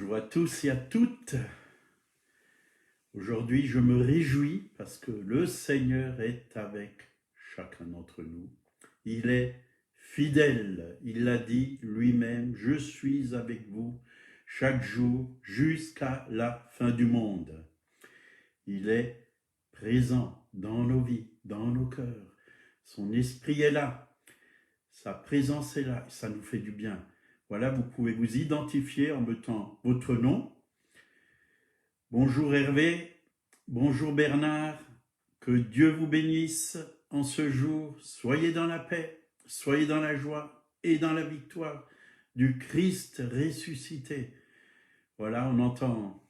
Bonjour à tous et à toutes. Aujourd'hui, je me réjouis parce que le Seigneur est avec chacun d'entre nous. Il est fidèle. Il l'a dit lui-même, je suis avec vous chaque jour jusqu'à la fin du monde. Il est présent dans nos vies, dans nos cœurs. Son esprit est là. Sa présence est là. Ça nous fait du bien. Voilà, vous pouvez vous identifier en mettant votre nom. Bonjour Hervé, bonjour Bernard, que Dieu vous bénisse en ce jour. Soyez dans la paix, soyez dans la joie et dans la victoire du Christ ressuscité. Voilà, on entend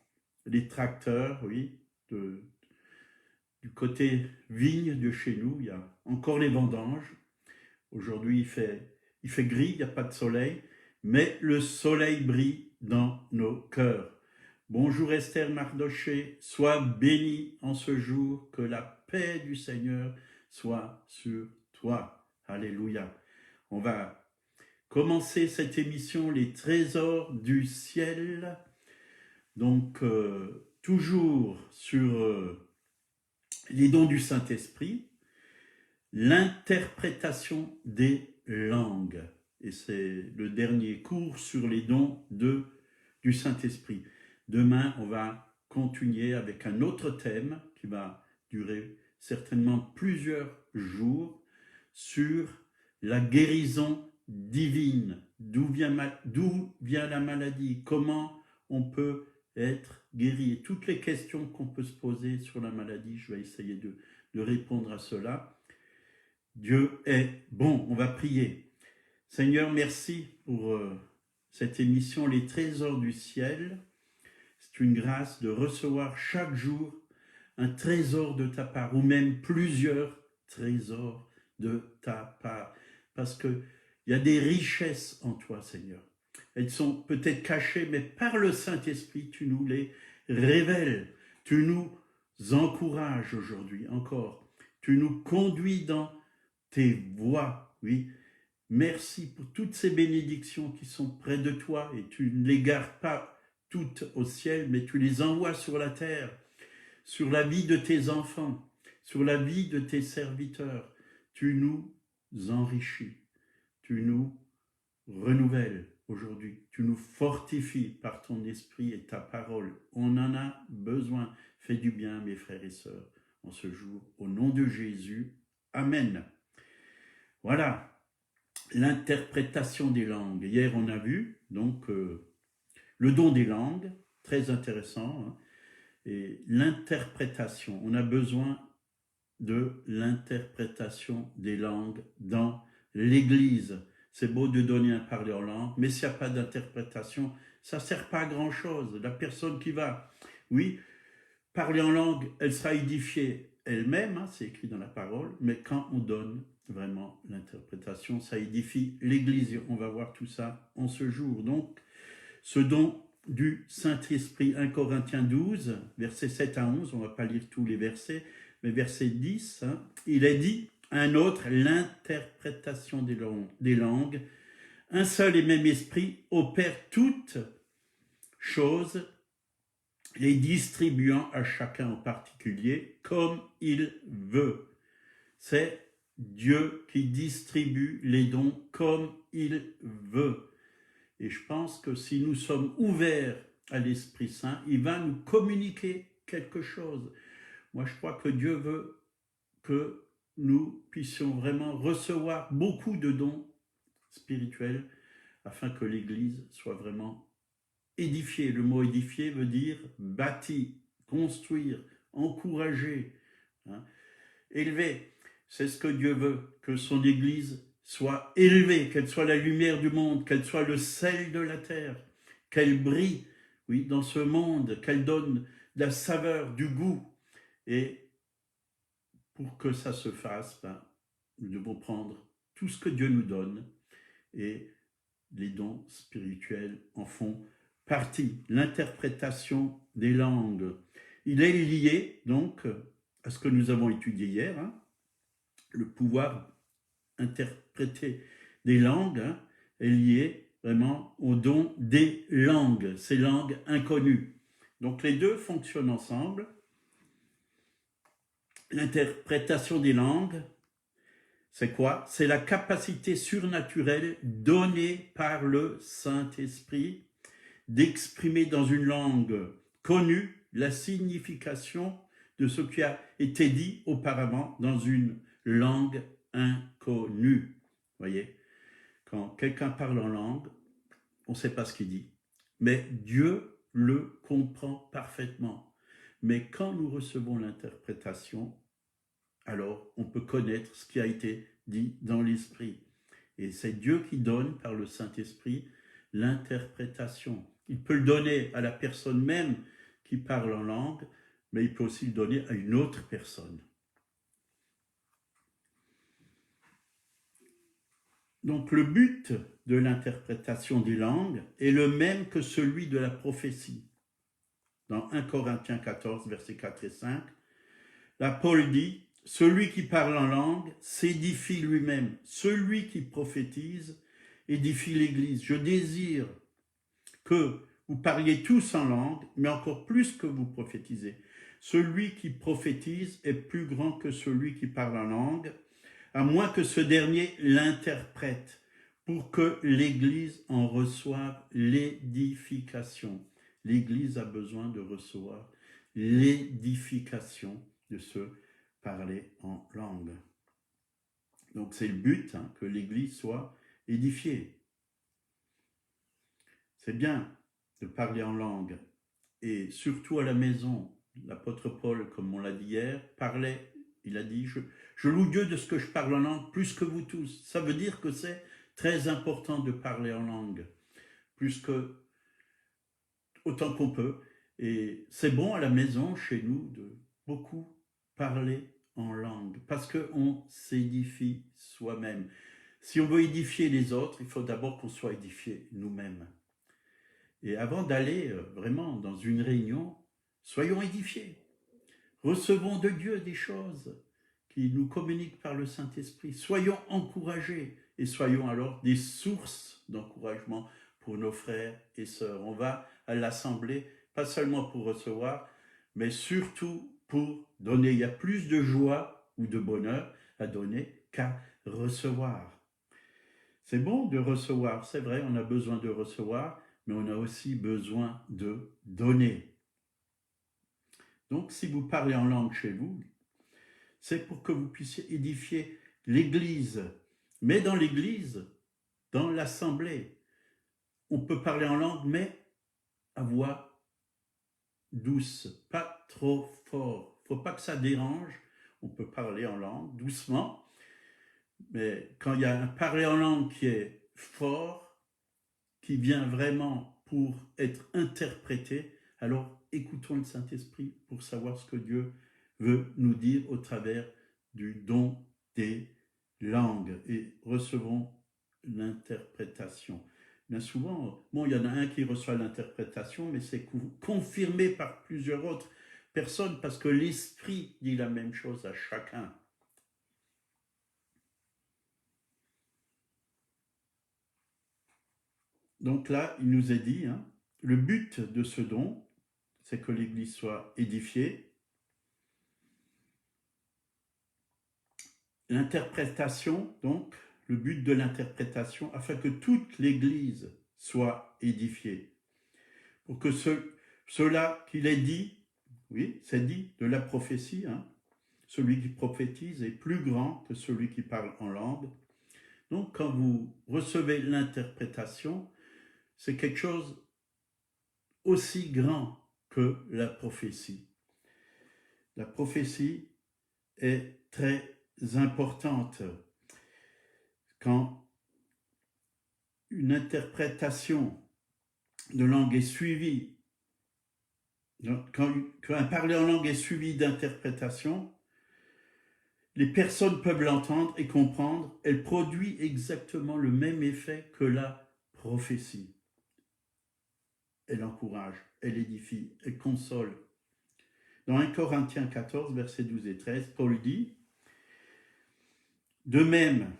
les tracteurs, oui, du côté vigne de chez nous, il y a encore les vendanges. Aujourd'hui, il fait gris, il n'y a pas de soleil, mais le soleil brille dans nos cœurs. Bonjour Esther Mardoché, sois bénie en ce jour, que la paix du Seigneur soit sur toi. Alléluia. On va commencer cette émission, les trésors du ciel. Donc, toujours sur les dons du Saint-Esprit, l'interprétation des langues. Et c'est le dernier cours sur les dons du Saint-Esprit. Demain, on va continuer avec un autre thème qui va durer certainement plusieurs jours sur la guérison divine. D'où vient la maladie? Comment on peut être guéri? Et toutes les questions qu'on peut se poser sur la maladie, je vais essayer de répondre à cela. Dieu est bon. On va prier. Seigneur, merci pour cette émission, les trésors du ciel. C'est une grâce de recevoir chaque jour un trésor de ta part, ou même plusieurs trésors de ta part. Parce qu'il y a des richesses en toi, Seigneur. Elles sont peut-être cachées, mais par le Saint-Esprit, tu nous les révèles. Tu nous encourages aujourd'hui encore. Tu nous conduis dans tes voies, oui. Merci pour toutes ces bénédictions qui sont près de toi et tu ne les gardes pas toutes au ciel, mais tu les envoies sur la terre, sur la vie de tes enfants, sur la vie de tes serviteurs. Tu nous enrichis, tu nous renouvelles aujourd'hui, tu nous fortifies par ton esprit et ta parole. On en a besoin. Fais du bien, mes frères et sœurs, en ce jour. Au nom de Jésus, Amen. Voilà. L'interprétation des langues. Hier, on a vu donc le don des langues, très intéressant, hein, et l'interprétation. On a besoin de l'interprétation des langues dans l'Église. C'est beau de donner un parler en langue, mais s'il n'y a pas d'interprétation, ça ne sert pas à grand-chose. La personne qui va, oui, parler en langue, elle sera édifiée elle-même, hein, c'est écrit dans la parole, mais quand on donne vraiment l'interprétation, ça édifie l'Église. On va voir tout ça en ce jour. Donc, ce don du Saint-Esprit, 1 Corinthiens 12, versets 7 à 11, on ne va pas lire tous les versets, mais verset 10, hein, il est dit, un autre, l'interprétation des langues, un seul et même esprit opère toutes choses, les distribuant à chacun en particulier comme il veut. C'est Dieu qui distribue les dons comme il veut. Et je pense que si nous sommes ouverts à l'Esprit Saint, il va nous communiquer quelque chose. Moi, je crois que Dieu veut que nous puissions vraiment recevoir beaucoup de dons spirituels afin que l'Église soit vraiment édifier. Le mot édifier veut dire bâtir, construire, encourager, hein, élever. C'est ce que Dieu veut, que son Église soit élevée, qu'elle soit la lumière du monde, qu'elle soit le sel de la terre, qu'elle brille, oui, dans ce monde, qu'elle donne de la saveur, du goût. Et pour que ça se fasse, nous devons prendre tout ce que Dieu nous donne et les dons spirituels en font partie. L'interprétation des langues. Il est lié donc à ce que nous avons étudié hier, hein, le pouvoir interpréter des langues, hein, est lié vraiment au don des langues, ces langues inconnues. Donc les deux fonctionnent ensemble. L'interprétation des langues, c'est quoi? C'est la capacité surnaturelle donnée par le Saint-Esprit d'exprimer dans une langue connue la signification de ce qui a été dit auparavant dans une langue inconnue. Voyez, quand quelqu'un parle en langue, on ne sait pas ce qu'il dit, mais Dieu le comprend parfaitement. Mais quand nous recevons l'interprétation, alors on peut connaître ce qui a été dit dans l'Esprit. Et c'est Dieu qui donne par le Saint-Esprit l'interprétation. Il peut le donner à la personne même qui parle en langue, mais il peut aussi le donner à une autre personne. Donc le but de l'interprétation des langues est le même que celui de la prophétie. Dans 1 Corinthiens 14, versets 4 et 5, là Paul dit, « Celui qui parle en langue s'édifie lui-même. Celui qui prophétise édifie l'Église. Je désire que vous parliez tous en langue, mais encore plus que vous prophétisez. Celui qui prophétise est plus grand que celui qui parle en langue, à moins que ce dernier l'interprète, pour que l'Église en reçoive l'édification. » L'Église a besoin de recevoir l'édification de ce parler en langue. Donc c'est le but, que l'Église soit édifiée. C'est bien de parler en langue, et surtout à la maison. L'apôtre Paul, comme on l'a dit hier, parlait, il a dit, je loue Dieu de ce que je parle en langue plus que vous tous. Ça veut dire que c'est très important de parler en langue, autant qu'on peut. Et c'est bon à la maison, chez nous, de beaucoup parler en langue, parce qu'on s'édifie soi-même. Si on veut édifier les autres, il faut d'abord qu'on soit édifié nous-mêmes. Et avant d'aller vraiment dans une réunion, soyons édifiés. Recevons de Dieu des choses qui nous communiquent par le Saint-Esprit. Soyons encouragés et soyons alors des sources d'encouragement pour nos frères et sœurs. On va à l'assemblée, pas seulement pour recevoir, mais surtout pour donner. Il y a plus de joie ou de bonheur à donner qu'à recevoir. C'est bon de recevoir, c'est vrai, on a besoin de recevoir, mais on a aussi besoin de donner. Donc, si vous parlez en langue chez vous, c'est pour que vous puissiez édifier l'Église. Mais dans l'Église, dans l'assemblée, on peut parler en langue, mais à voix douce, pas trop fort. Il ne faut pas que ça dérange. On peut parler en langue doucement, mais quand il y a un parler en langue qui est fort, qui vient vraiment pour être interprété, alors écoutons le Saint-Esprit pour savoir ce que Dieu veut nous dire au travers du don des langues et recevons l'interprétation. Bien souvent, bon, il y en a un qui reçoit l'interprétation, mais c'est confirmé par plusieurs autres personnes parce que l'Esprit dit la même chose à chacun. Donc là, il nous est dit, le but de ce don, c'est que l'Église soit édifiée. L'interprétation, donc, le but de l'interprétation, afin que toute l'Église soit édifiée. Pour que cela qu'il est dit, oui, c'est dit de la prophétie, celui qui prophétise est plus grand que celui qui parle en langue. Donc, quand vous recevez l'interprétation, c'est quelque chose aussi grand que la prophétie. La prophétie est très importante. Quand une interprétation de langue est suivie, quand un parler en langue est suivi d'interprétation, les personnes peuvent l'entendre et comprendre, elle produit exactement le même effet que la prophétie. Elle encourage, elle édifie, elle console. Dans 1 Corinthiens 14, versets 12 et 13, Paul dit, « De même,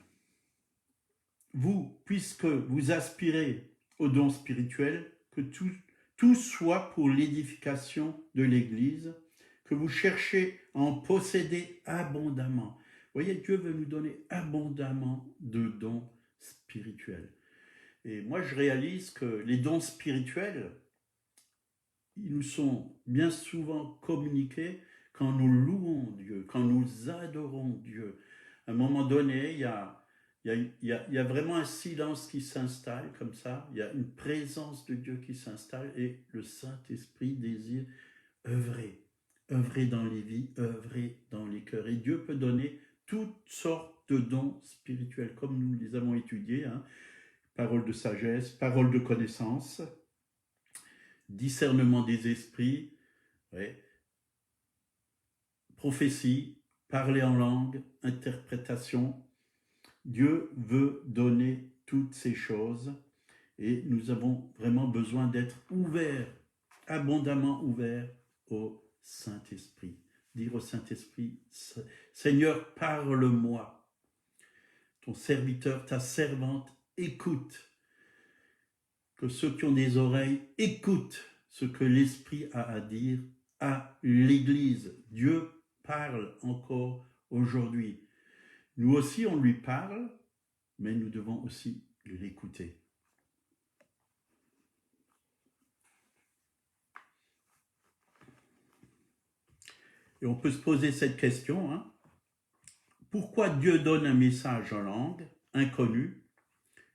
vous, puisque vous aspirez aux dons spirituels, que tout soit pour l'édification de l'Église, que vous cherchez à en posséder abondamment. Vous voyez, Dieu veut nous donner abondamment de dons spirituels. Et moi, je réalise que les dons spirituels, ils nous sont bien souvent communiqués quand nous louons Dieu, quand nous adorons Dieu. À un moment donné, il y a vraiment un silence qui s'installe comme ça, il y a une présence de Dieu qui s'installe et le Saint-Esprit désire œuvrer dans les vies, œuvrer dans les cœurs. Et Dieu peut donner toutes sortes de dons spirituels, comme nous les avons étudiés, hein. Parole de sagesse, parole de connaissance, discernement des esprits, ouais, prophétie, parler en langue, interprétation. Dieu veut donner toutes ces choses et nous avons vraiment besoin d'être ouverts, abondamment ouverts au Saint-Esprit. Dire au Saint-Esprit, Seigneur, parle-moi. Ton serviteur, ta servante, écoute. Que ceux qui ont des oreilles écoutent ce que l'Esprit a à dire à l'Église. Dieu parle encore aujourd'hui. Nous aussi, on lui parle, mais nous devons aussi l'écouter. Et on peut se poser cette question, hein. Pourquoi Dieu donne un message en langue inconnue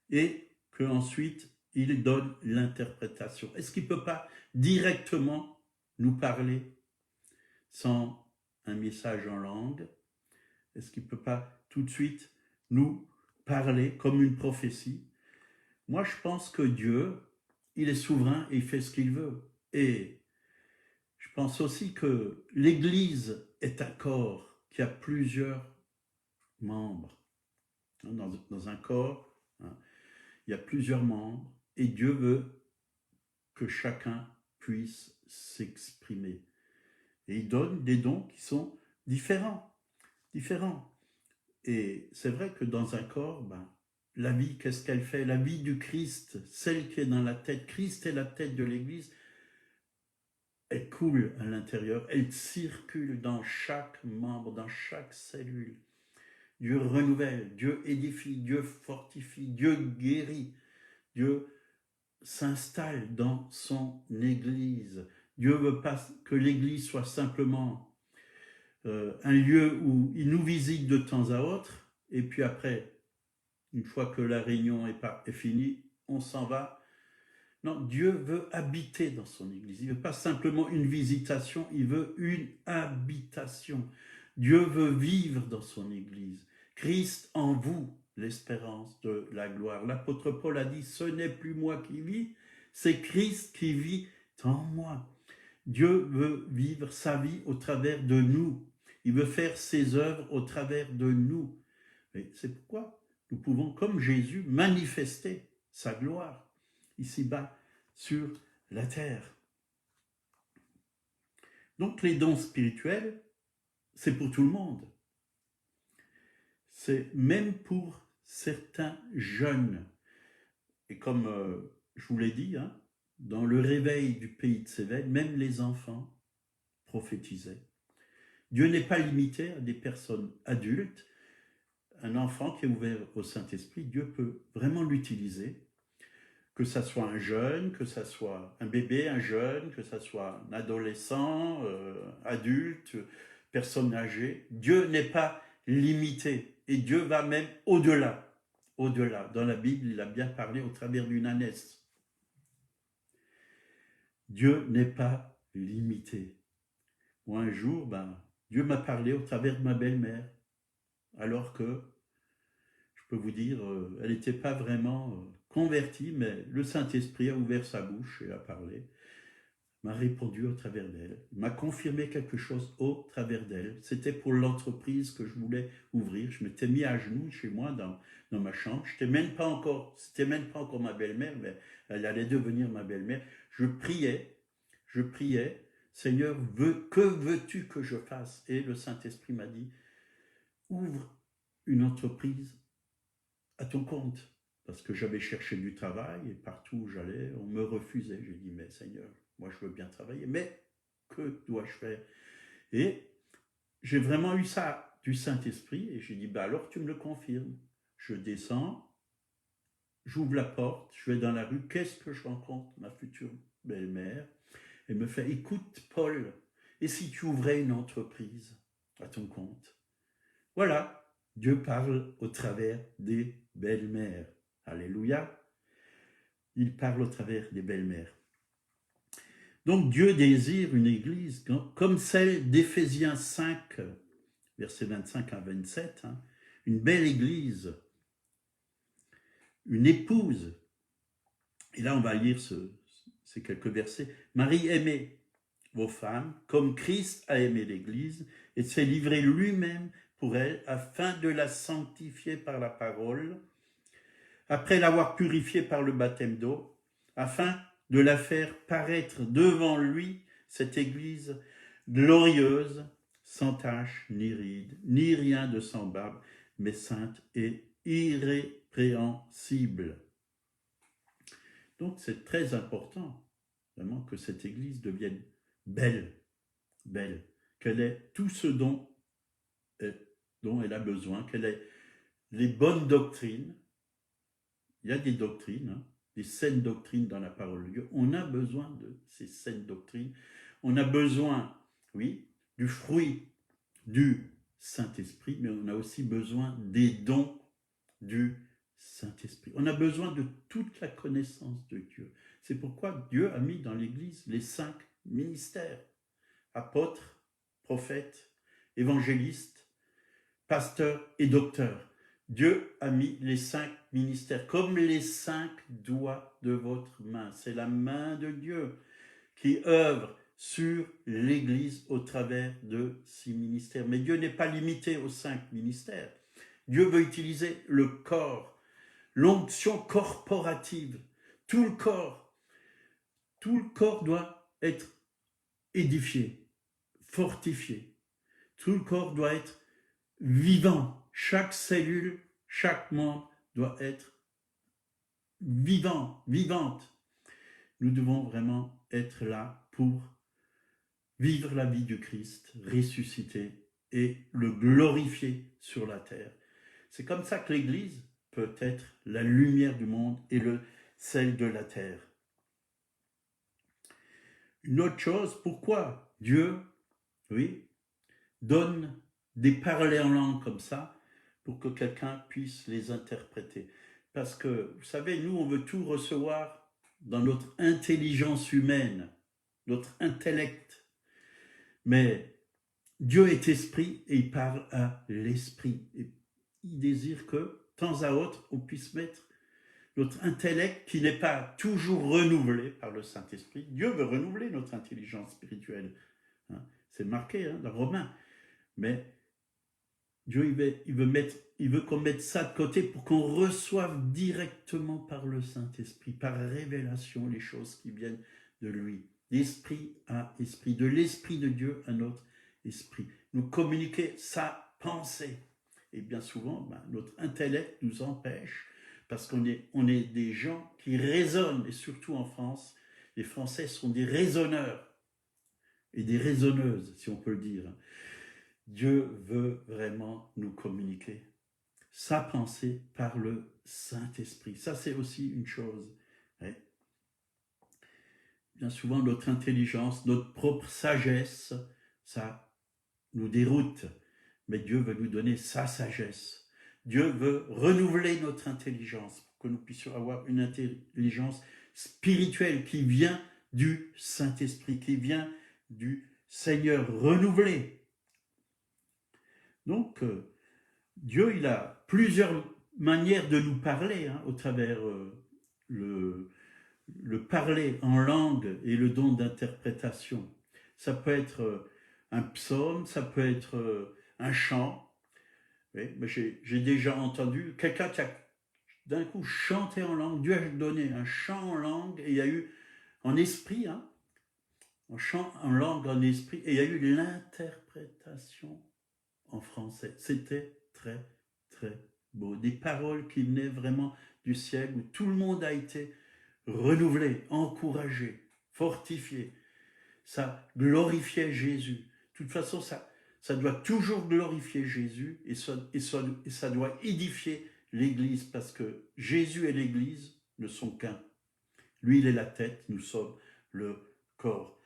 et qu'ensuite il donne l'interprétation? Est-ce qu'il ne peut pas directement nous parler sans un message en langue? Est-ce qu'il ne peut pas tout de suite nous parler comme une prophétie? Moi, je pense que Dieu, il est souverain et il fait ce qu'il veut. Et je pense aussi que l'Église est un corps qui a plusieurs membres. Dans un corps, hein, il y a plusieurs membres et Dieu veut que chacun puisse s'exprimer. Et il donne des dons qui sont différents. Et c'est vrai que dans un corps, la vie, qu'est-ce qu'elle fait? La vie du Christ, celle qui est dans la tête, Christ est la tête de l'Église, elle coule à l'intérieur, elle circule dans chaque membre, dans chaque cellule. Dieu renouvelle, Dieu édifie, Dieu fortifie, Dieu guérit, Dieu s'installe dans son Église. Dieu ne veut pas que l'Église soit simplement un lieu où il nous visite de temps à autre, et puis après, une fois que la réunion est finie, on s'en va. Non, Dieu veut habiter dans son Église. Il ne veut pas simplement une visitation, il veut une habitation. Dieu veut vivre dans son Église. Christ en vous, l'espérance de la gloire. L'apôtre Paul a dit, ce n'est plus moi qui vis, c'est Christ qui vit en moi. Dieu veut vivre sa vie au travers de nous. Il veut faire ses œuvres au travers de nous. Mais c'est pourquoi nous pouvons, comme Jésus, manifester sa gloire ici-bas sur la terre. Donc les dons spirituels, c'est pour tout le monde. C'est même pour certains jeunes. Et comme je vous l'ai dit, hein, dans le réveil du pays de Cévennes, même les enfants prophétisaient. Dieu n'est pas limité à des personnes adultes. Un enfant qui est ouvert au Saint-Esprit, Dieu peut vraiment l'utiliser, que ça soit un jeune, que ça soit un bébé, un jeune, que ça soit un adolescent, adulte, personne âgée. Dieu n'est pas limité et Dieu va même au-delà. Au-delà. Dans la Bible, il a bien parlé au travers d'une ânesse. Dieu n'est pas limité. Moi, un jour, Dieu m'a parlé au travers de ma belle-mère, alors que, je peux vous dire, elle n'était pas vraiment convertie, mais le Saint-Esprit a ouvert sa bouche et a parlé, m'a répondu au travers d'elle, m'a confirmé quelque chose au travers d'elle. C'était pour l'entreprise que je voulais ouvrir. Je m'étais mis à genoux chez moi dans ma chambre. C'était même pas encore ma belle-mère, mais elle allait devenir ma belle-mère. Je priais, Seigneur, que veux-tu que je fasse? Et le Saint-Esprit m'a dit, ouvre une entreprise à ton compte. parce que j'avais cherché du travail et partout où j'allais, on me refusait. J'ai dit, mais Seigneur, moi je veux bien travailler, mais que dois-je faire? Et j'ai vraiment eu ça du Saint-Esprit et j'ai dit, bah alors tu me le confirmes. Je descends, j'ouvre la porte, je vais dans la rue, qu'est-ce que je rencontre? Ma future belle-mère. Elle me fait, écoute Paul, et si tu ouvrais une entreprise à ton compte? Voilà, Dieu parle au travers des belles-mères. Alléluia, il parle au travers des belles-mères. Donc Dieu désire une église comme celle d'Éphésiens 5, versets 25 à 27, hein, une belle église, une épouse. Et là, on va lire ces quelques versets. Marie, aimez vos femmes comme Christ a aimé l'Église et s'est livré lui-même pour elle afin de la sanctifier par la parole, après l'avoir purifiée par le baptême d'eau, afin de la faire paraître devant lui, cette Église glorieuse, sans tache, ni ride, ni rien de semblable, mais sainte et irrépréhensible. Donc c'est très important, vraiment, que cette Église devienne belle, belle, qu'elle ait tout ce dont elle a besoin, qu'elle ait les bonnes doctrines. Il y a des doctrines, hein, des saines doctrines dans la parole de Dieu. On a besoin de ces saines doctrines. On a besoin, oui, du fruit du Saint-Esprit, mais on a aussi besoin des dons du Saint-Esprit. On a besoin de toute la connaissance de Dieu. C'est pourquoi Dieu a mis dans l'Église les 5 ministères: apôtres, prophètes, évangélistes, pasteurs et docteurs. Dieu a mis les 5 ministères comme les 5 doigts de votre main. C'est la main de Dieu qui œuvre sur l'Église au travers de 6 ministères. Mais Dieu n'est pas limité aux 5 ministères. Dieu veut utiliser le corps, l'onction corporative, tout le corps. Tout le corps doit être édifié, fortifié. Tout le corps doit être vivant. Chaque cellule, chaque membre doit être vivant, vivante. Nous devons vraiment être là pour vivre la vie du Christ, ressuscité et le glorifier sur la terre. C'est comme ça que l'Église peut être la lumière du monde et le sel de la terre. Une autre chose, pourquoi Dieu, oui, donne des paroles en langue comme ça pour que quelqu'un puisse les interpréter? Parce que, vous savez, nous, on veut tout recevoir dans notre intelligence humaine, notre intellect. Mais Dieu est esprit et il parle à l'esprit. Et il désire que, de temps à autre, on puisse mettre notre intellect qui n'est pas toujours renouvelé par le Saint-Esprit. Dieu veut renouveler notre intelligence spirituelle. Hein. C'est marqué dans Romains. Mais Dieu, il veut qu'on mette ça de côté pour qu'on reçoive directement par le Saint-Esprit, par révélation, les choses qui viennent de lui. D'esprit à esprit, de l'Esprit de Dieu à notre esprit. Nous communiquer sa pensée. Et bien souvent, notre intellect nous empêche, parce qu'on est des gens qui raisonnent, et surtout en France, les Français sont des raisonneurs et des raisonneuses, si on peut le dire. Dieu veut vraiment nous communiquer sa pensée par le Saint-Esprit. Ça, c'est aussi une chose. Ouais. Bien souvent, notre intelligence, notre propre sagesse, ça nous déroute. Mais Dieu veut nous donner sa sagesse. Dieu veut renouveler notre intelligence pour que nous puissions avoir une intelligence spirituelle qui vient du Saint-Esprit, qui vient du Seigneur renouvelé. Donc, Dieu, il a plusieurs manières de nous parler au travers le parler en langue et le don d'interprétation. Ça peut être un psaume, ça peut être un chant. Oui, mais j'ai déjà entendu quelqu'un qui a d'un coup chanté en langue. Dieu a donné un chant en langue et il y a eu en esprit, un chant en langue en esprit, et il y a eu l'interprétation en français. C'était très, très beau. Des paroles qui venaient vraiment du ciel où tout le monde a été renouvelé, encouragé, fortifié. Ça glorifiait Jésus. De toute façon, ça doit toujours glorifier Jésus et ça doit édifier l'Église parce que Jésus et l'Église ne sont qu'un. Lui, il est la tête, nous sommes le corps.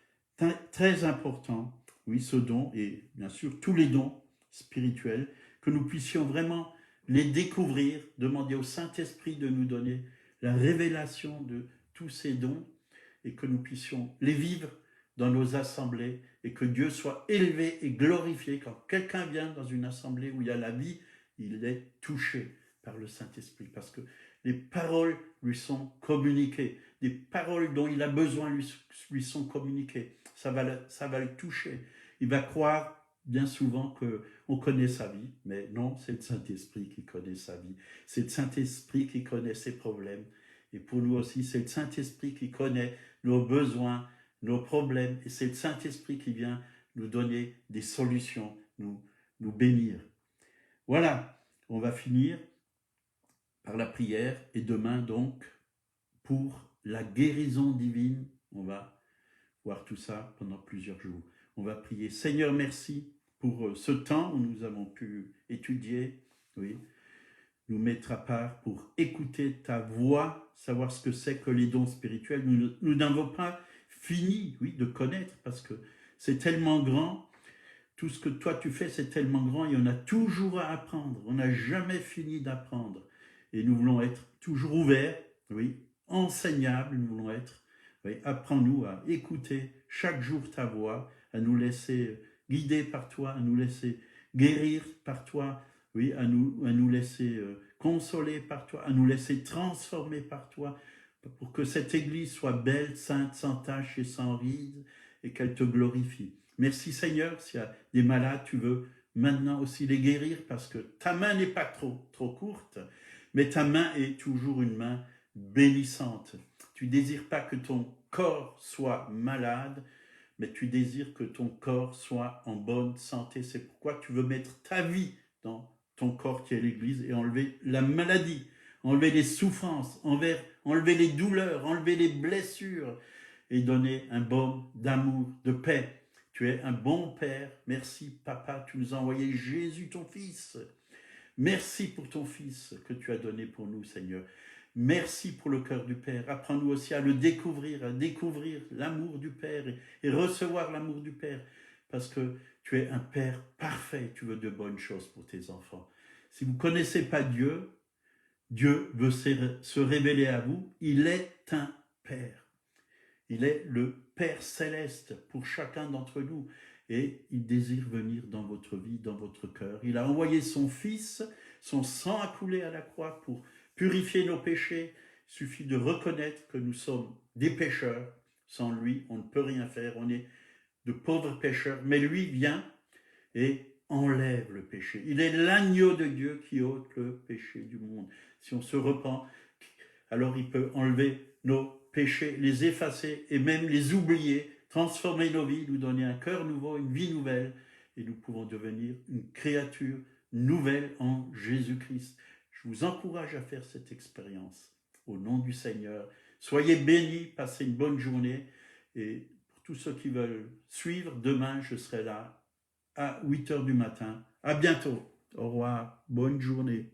Très important, oui, ce don et bien sûr tous les dons spirituels, que nous puissions vraiment les découvrir, demander au Saint-Esprit de nous donner la révélation de tous ces dons et que nous puissions les vivre dans nos assemblées et que Dieu soit élevé et glorifié. Quand quelqu'un vient dans une assemblée où il y a la vie, il est touché par le Saint-Esprit parce que les paroles lui sont communiquées, des paroles dont il a besoin lui sont communiquées. Ça va le toucher. Il va croire bien souvent qu'on connaît sa vie, mais non, c'est le Saint-Esprit qui connaît sa vie. C'est le Saint-Esprit qui connaît ses problèmes. Et pour nous aussi, c'est le Saint-Esprit qui connaît nos besoins, nos problèmes. Et c'est le Saint-Esprit qui vient nous donner des solutions, nous bénir. Voilà, on va finir par la prière. Et demain, donc, pour la guérison divine, on va voir tout ça pendant plusieurs jours. On va prier. Seigneur, merci pour ce temps où nous avons pu étudier, oui, nous mettre à part pour écouter ta voix, savoir ce que c'est que les dons spirituels. Nous n'avons pas fini, oui, de connaître parce que c'est tellement grand. Tout ce que toi tu fais, c'est tellement grand et on a toujours à apprendre. On n'a jamais fini d'apprendre. Et nous voulons être toujours ouverts, oui, enseignables, nous voulons être. Oui, apprends-nous à écouter chaque jour ta voix, à nous laisser guider par toi, à nous laisser guérir par toi, oui, à nous laisser consoler par toi, à nous laisser transformer par toi, pour que cette Église soit belle, sainte, sans tache et sans ride, et qu'elle te glorifie. Merci Seigneur, s'il y a des malades, tu veux maintenant aussi les guérir, parce que ta main n'est pas trop courte, mais ta main est toujours une main bénissante. Tu désires pas que ton corps soit malade, mais tu désires que ton corps soit en bonne santé. C'est pourquoi tu veux mettre ta vie dans ton corps qui est l'Église et enlever la maladie, enlever les souffrances, enlever les douleurs, enlever les blessures et donner un baume d'amour, de paix. Tu es un bon Père. Merci Papa, tu nous as envoyé Jésus ton Fils. Merci pour ton Fils que tu as donné pour nous, Seigneur. Merci pour le cœur du Père. Apprends-nous aussi à le découvrir, à découvrir l'amour du Père et recevoir l'amour du Père. Parce que tu es un Père parfait, tu veux de bonnes choses pour tes enfants. Si vous ne connaissez pas Dieu, Dieu veut se révéler à vous. Il est un Père. Il est le Père céleste pour chacun d'entre nous. Et il désire venir dans votre vie, dans votre cœur. Il a envoyé son Fils, son sang a coulé à la croix pour purifier nos péchés. Il suffit de reconnaître que nous sommes des pécheurs. Sans lui, on ne peut rien faire. On est de pauvres pécheurs. Mais lui vient et enlève le péché. Il est l'agneau de Dieu qui ôte le péché du monde. Si on se repent, alors il peut enlever nos péchés, les effacer et même les oublier, transformer nos vies, nous donner un cœur nouveau, une vie nouvelle. Et nous pouvons devenir une créature nouvelle en Jésus-Christ. Je vous encourage à faire cette expérience au nom du Seigneur. Soyez bénis, passez une bonne journée. Et pour tous ceux qui veulent suivre, demain, je serai là à 8h du matin. À bientôt. Au revoir. Bonne journée.